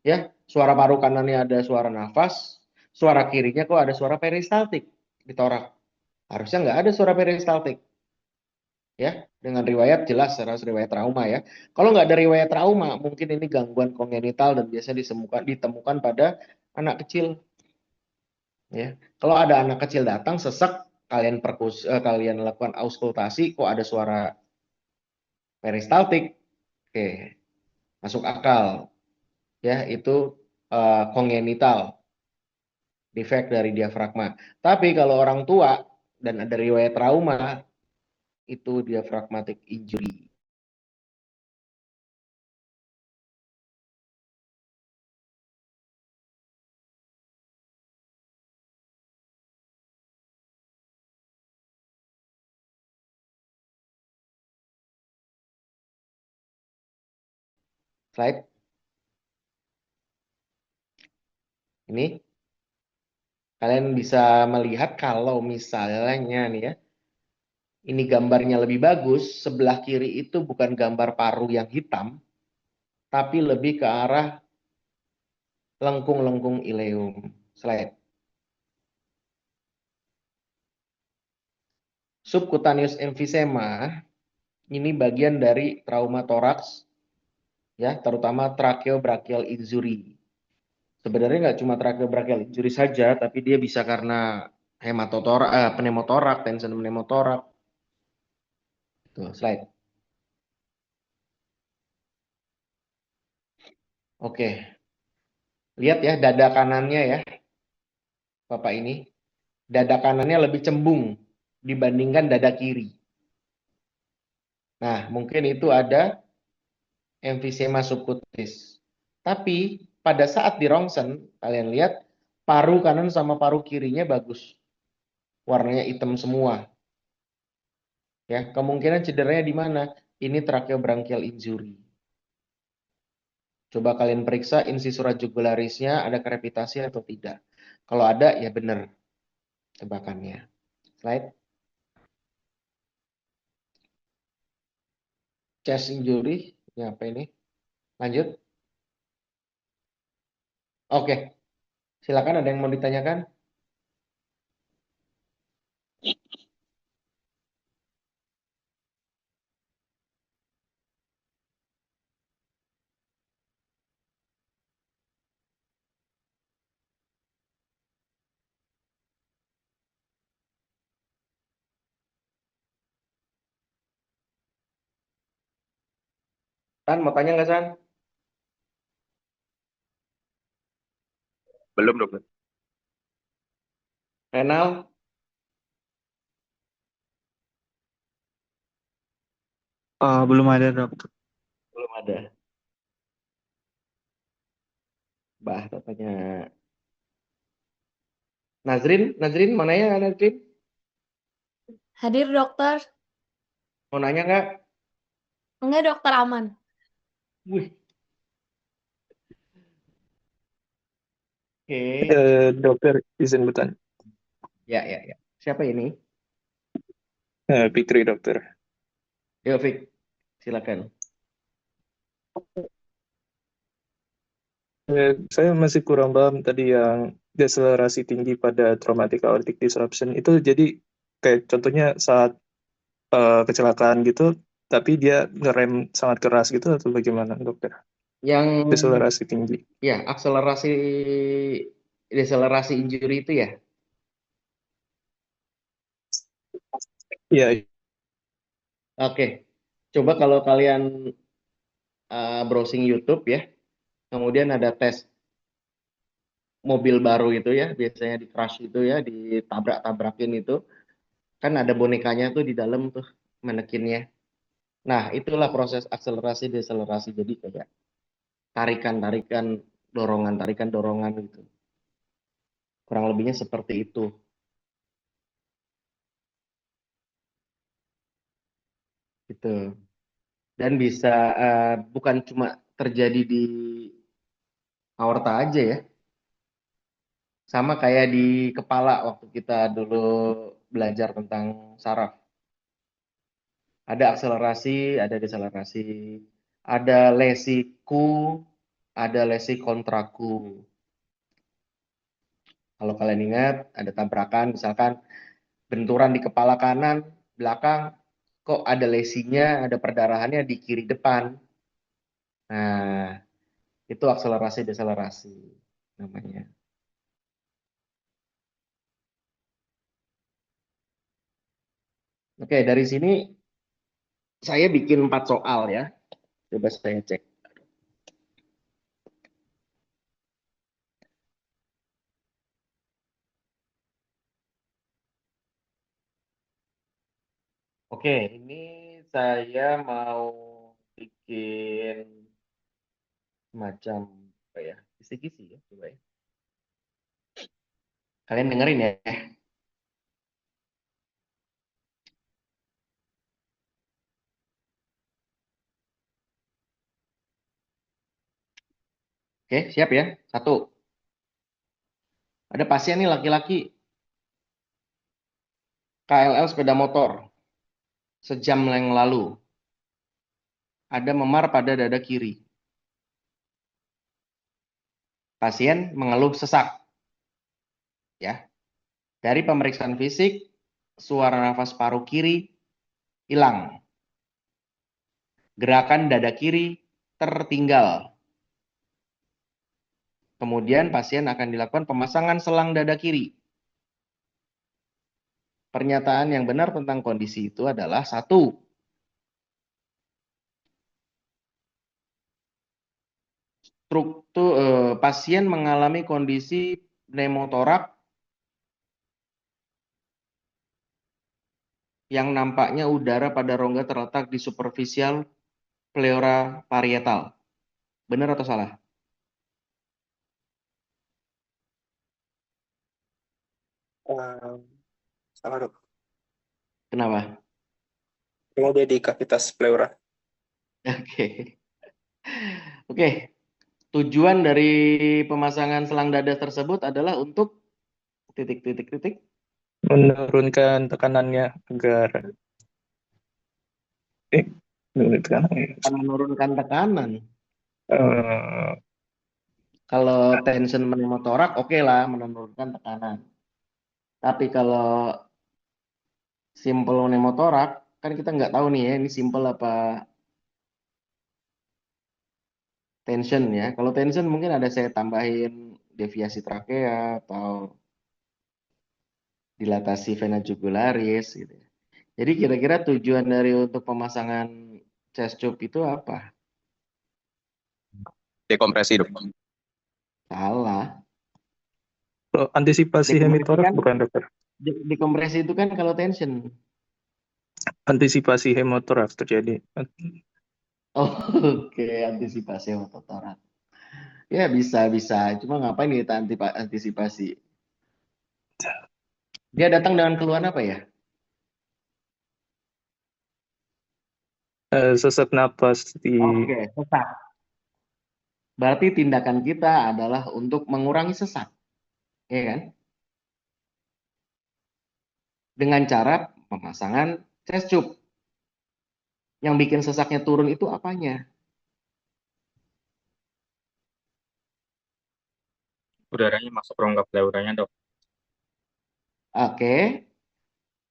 Ya, suara paru kanannya ada suara nafas, suara kirinya kok ada suara peristaltik di torak. Harusnya nggak ada suara peristaltik. Ya, dengan riwayat jelas harus riwayat trauma ya. Kalau nggak ada riwayat trauma, mungkin ini gangguan kongenital dan biasa ditemukan pada anak kecil. Ya, kalau ada anak kecil datang sesak, kalian lakukan auskultasi, kok ada suara peristaltik, oke, masuk akal. Ya, itu kongenital, defek dari diafragma. Tapi kalau orang tua dan ada riwayat trauma, itu diaphragmatic injury. Slide ini kalian bisa melihat kalau misalnya nih ya, ini gambarnya lebih bagus, sebelah kiri itu bukan gambar paru yang hitam, tapi lebih ke arah lengkung-lengkung ileum. Slide. Subcutaneous emphysema ini bagian dari trauma toraks, ya, terutama tracheobrachial injury. Sebenarnya nggak cuma tracheobrachial injury saja, tapi dia bisa karena pneumotorak, tension pneumotorak. Tuh, slide. Oke, lihat ya dada kanannya ya, Bapak ini. Dada kanannya lebih cembung dibandingkan dada kiri. Nah, mungkin itu ada emfisema subkutis. Tapi pada saat di rongsen, kalian lihat paru kanan sama paru kirinya bagus. Warnanya hitam semua. Ya, kemungkinan cederanya di mana? Ini tracheobronchial injury. Coba kalian periksa incisura jugularisnya ada krepitasi atau tidak. Kalau ada, ya benar tebakannya. Slide. Chest injury, ya apa ini? Lanjut. Oke, silakan ada yang mau ditanyakan? San, mau tanya nggak San? Belum, dokter. Renal? Belum ada dok. Belum ada. Bah, tanya. Nazrin, mana ya Nazrin? Hadir dokter. Mau nanya nggak? Enggak dokter, aman. Wih, oke. Dokter izin bertanya. Ya. Siapa ini? Fikri dokter. Yo, Fik. Silakan. Saya masih kurang paham tadi yang deselerasi tinggi pada traumatic aortic disruption itu, jadi kayak contohnya saat kecelakaan gitu, tapi dia ngerem sangat keras gitu atau bagaimana dokter? Yang Deselerasi tinggi. ya deselerasi injury itu ya. Iya, Oke. Coba kalau kalian browsing YouTube ya, kemudian ada tes mobil baru itu ya, biasanya di crash itu ya, ditabrak-tabrakin itu, kan ada bonekanya tuh di dalam tuh, manekinnya. Nah, itulah proses akselerasi deselerasi. Jadi kayak tarikan-tarikan, dorongan-tarikan-dorongan gitu. Kurang lebihnya seperti itu. Gitu. Dan bisa bukan cuma terjadi di aorta aja ya. Sama kayak di kepala waktu kita dulu belajar tentang saraf. Ada akselerasi, ada deselerasi. Ada lesiku, ada lesi kontraku. Kalau kalian ingat, ada tabrakan, misalkan benturan di kepala kanan, belakang, kok ada lesinya, ada perdarahannya di kiri depan. Nah, itu akselerasi deselerasi namanya. Oke, dari sini saya bikin 4 soal ya. Coba saya cek. Oke, ini saya mau bikin semacam apa ya? Kisi-kisi ya, coba ya. Kalian dengerin ya. Oke, siap ya. 1. Ada pasien nih laki-laki KLL sepeda motor sejam yang lalu. Ada memar pada dada kiri. Pasien mengeluh sesak. Ya. Dari pemeriksaan fisik, suara nafas paru kiri hilang. Gerakan dada kiri tertinggal. Kemudian pasien akan dilakukan pemasangan selang dada kiri. Pernyataan yang benar tentang kondisi itu adalah 1. Pasien mengalami kondisi pneumotorak yang nampaknya udara pada rongga terletak di superficial pleura parietal. Benar atau salah? Salah dok. Kenapa? Emang dia di kavitas pleura. Oke. Oke. Tujuan dari pemasangan selang dada tersebut adalah untuk titik-titik-titik Menurunkan tekanannya agar menurunkan tekanan. eh, Kalau tension pneumotorak, oke lah menurunkan tekanan. Tapi kalau simple pneumotorak, kan kita nggak tahu nih ya, ini simple apa tension ya. Kalau tension mungkin ada saya tambahin deviasi trakea atau dilatasi vena jugularis gitu. Jadi kira-kira tujuan dari untuk pemasangan chest tube itu apa? Dekompresi, Dok. Salah. antisipasi Dekompresi hemitoraks kan, bukan dokter. dekompresi itu kan kalau tension. Antisipasi hemotoraks terjadi. Oh, oke, antisipasi ototorak. Ya bisa. Cuma ngapain kita antisipasi? Dia datang dengan keluhan apa ya? Sesak napas di Oke, sesak. Berarti tindakan kita adalah untuk mengurangi sesak, ya kan? Dengan cara pemasangan chest tube. Yang bikin sesaknya turun itu apanya? Udaranya masuk rongga pleuranya, Dok. Oke,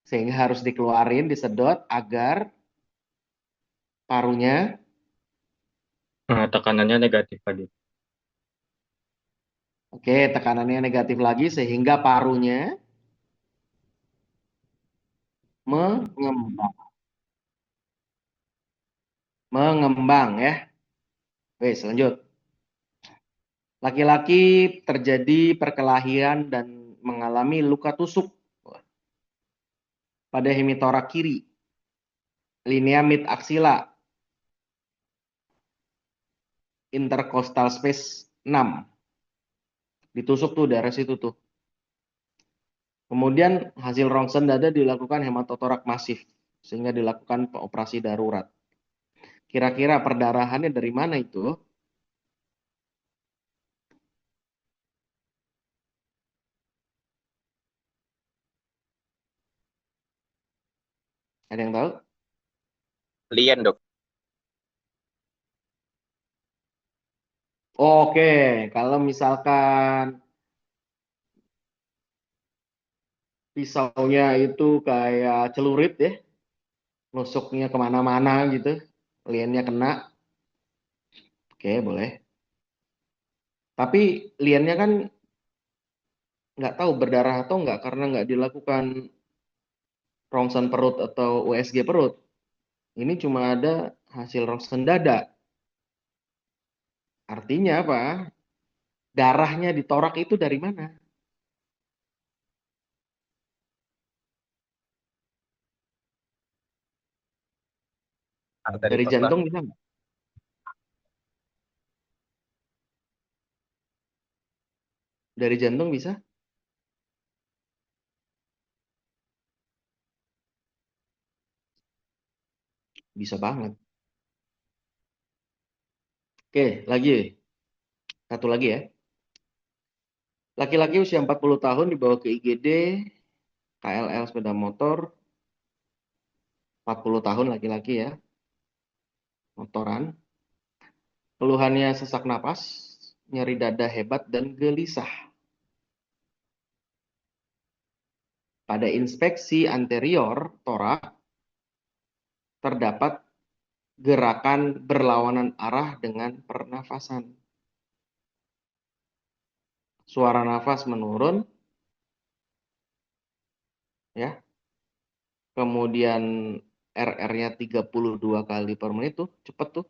sehingga harus dikeluarin, disedot agar parunya, Nah, tekanannya negatif lagi. oke, tekanannya negatif lagi sehingga parunya mengembang. Mengembang ya. Oke, lanjut. Laki-laki terjadi perkelahian dan mengalami luka tusuk pada hemitorak kiri, linea mid axilla, intercostal space 6. Ditusuk tuh daerah situ tuh. Kemudian hasil rongsen dada dilakukan hematotorak masif sehingga dilakukan operasi darurat. Kira-kira perdarahannya dari mana itu? Ada yang tahu? Lien, Dok. Oke, kalau misalkan pisaunya itu kayak celurit ya, nusuknya kemana-mana gitu, liannya kena, oke boleh. Tapi liannya kan nggak tahu berdarah atau nggak karena nggak dilakukan rongsen perut atau USG perut. Ini cuma ada hasil rongsen dada. Artinya apa? Darahnya di torak itu dari mana? Arteri Dari torak. jantung bisa nggak? Dari jantung bisa? Bisa banget. Oke, lagi. Satu lagi ya. Laki-laki usia 40 tahun dibawa ke IGD, KLL sepeda motor, 40 tahun laki-laki ya, motoran. Keluhannya sesak napas, nyeri dada hebat, dan gelisah. Pada inspeksi anterior torak, terdapat gerakan berlawanan arah dengan pernafasan. Suara nafas menurun, ya. Kemudian RR-nya 32 kali per menit tuh, cepet tuh.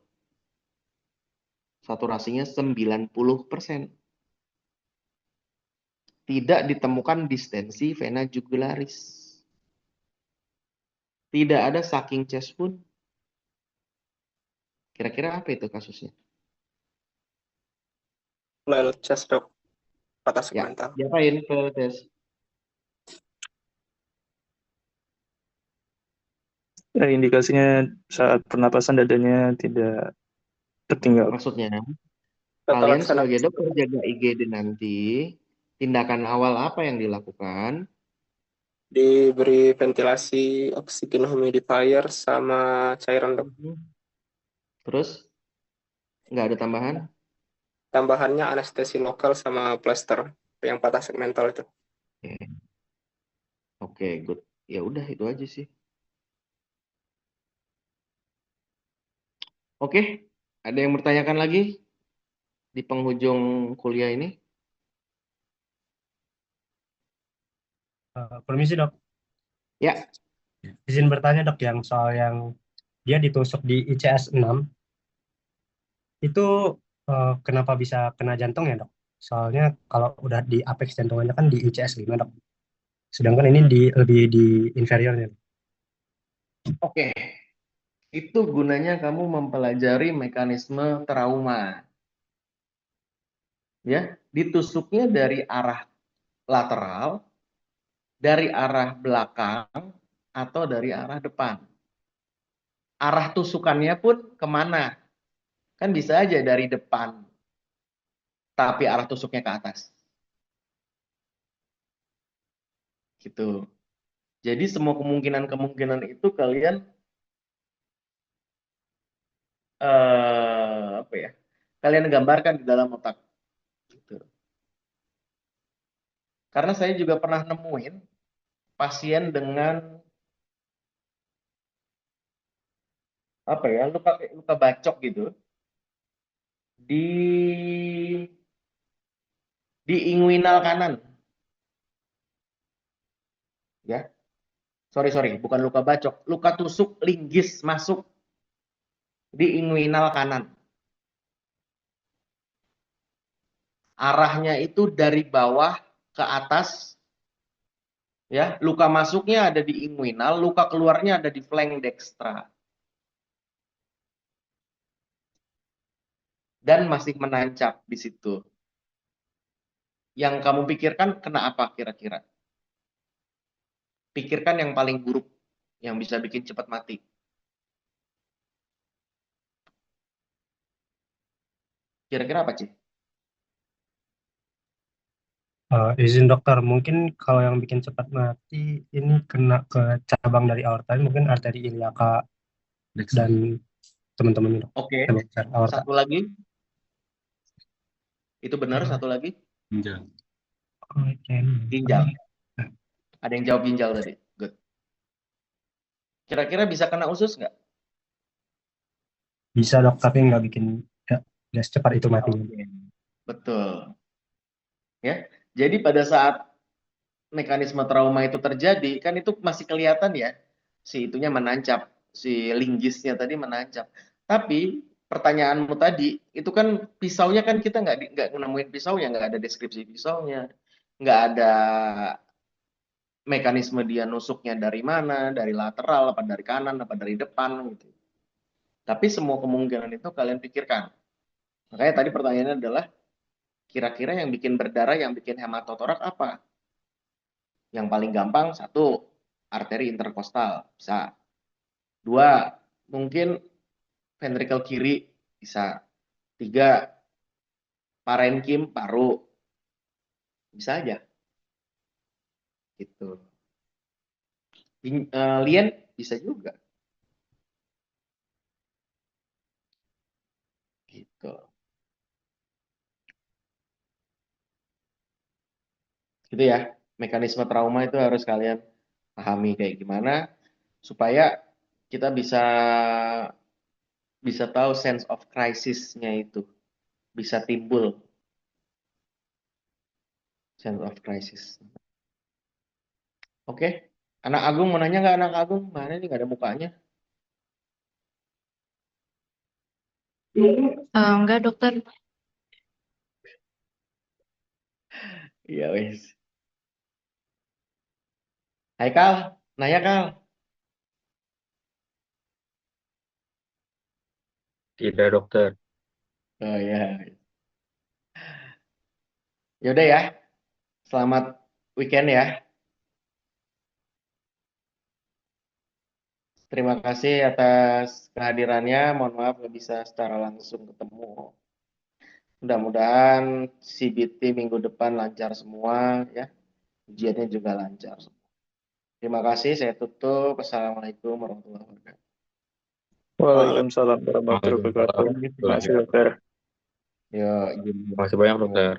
Saturasinya 90%. Tidak ditemukan distensi vena jugularis. Tidak ada sucking chest wound. Kira-kira apa itu kasusnya? Well, chest dok, patah Ya, segmental. diapain ke tes? Indikasinya saat pernapasan dadanya tidak tertinggal. Maksudnya, Atau kalian laksana sebagai dokter jaga IGD nanti, tindakan awal apa yang dilakukan? diberi ventilasi, oksigen humidifier, sama cairan dok. Terus, nggak ada tambahan? Tambahannya anestesi lokal sama plester yang patah segmental itu. Oke, good. Ya udah itu aja sih. Oke, ada yang bertanyakan lagi di penghujung kuliah ini? Permisi dok, Ya, izin bertanya dok yang soal yang dia ditusuk di ICS 6 itu kenapa bisa kena jantung ya dok? Soalnya kalau udah di apex jantungannya kan di ICS 5 dok. Sedangkan ini lebih di inferiornya. oke. Itu gunanya kamu mempelajari mekanisme trauma. Ya, ditusuknya dari arah lateral, dari arah belakang, atau dari arah depan. Arah tusukannya pun kemana? Kan bisa aja dari depan, tapi arah tusuknya ke atas. Gitu. Jadi semua kemungkinan-kemungkinan itu kalian apa ya? Kalian gambarkan di dalam otak. Gitu. Karena saya juga pernah nemuin pasien dengan apa ya, luka bacok gitu di inguinal kanan. Ya. Sorry, bukan luka bacok, luka tusuk linggis masuk di inguinal kanan. Arahnya itu dari bawah ke atas, ya. Luka masuknya ada di inguinal, luka keluarnya ada di flank dextra. Dan masih menancap di situ. Yang kamu pikirkan kena apa kira-kira? Pikirkan yang paling buruk, yang bisa bikin cepat mati. Kira-kira apa, Ci? Izin dokter, mungkin kalau yang bikin cepat mati ini kena ke cabang dari aorta, mungkin arteri iliaka dan teman-teman dok. Oke. Aorta. Satu lagi. Itu benar, satu lagi. Ginjal. Ada yang jawab ginjal tadi. Good. Kira-kira bisa kena usus nggak? Bisa dok, tapi nggak secepat itu matinya. Oke. Betul. Ya. Jadi pada saat mekanisme trauma itu terjadi, kan itu masih kelihatan ya, si itunya menancap, si linggisnya tadi menancap. Tapi pertanyaanmu tadi, itu kan pisaunya kan kita nggak nemuin pisaunya, nggak ada deskripsi pisaunya, nggak ada mekanisme dia nusuknya dari mana, dari lateral, apa dari kanan, apa dari depan gitu. Tapi semua kemungkinan itu kalian pikirkan. Makanya tadi pertanyaannya adalah, kira-kira yang bikin berdarah, yang bikin hematotorak apa? Yang paling gampang, satu, arteri interkostal, bisa. Dua, mungkin ventrikel kiri, bisa. Tiga, parenkim, paru. Bisa aja. Gitu. Lien, bisa juga. Gitu. Gitu ya. Mekanisme trauma itu harus kalian pahami kayak gimana, supaya kita bisa tahu sense of crisis-nya itu. Bisa timbul sense of crisis. Oke. Anak Agung mau nanya nggak, anak Agung? Mana ini nggak ada mukanya? Enggak, dokter. Iya wes. Hai Kal, nanya Kal. Tidak, dokter. Oh ya. Yaudah ya. Selamat weekend ya. Terima kasih atas kehadirannya. Mohon maaf nggak bisa secara langsung ketemu. Mudah-mudahan CBT minggu depan lancar semua ya. Ujiannya juga lancar. Terima kasih. Saya tutup. Assalamualaikum warahmatullahi wabarakatuh. Waalaikumsalam warahmatullahi Waalaikumsalam wabarakatuh. Terima warahmatullahi kasih, dokter. wabarakatuh. Yo, izin. Terima kasih banyak, dokter.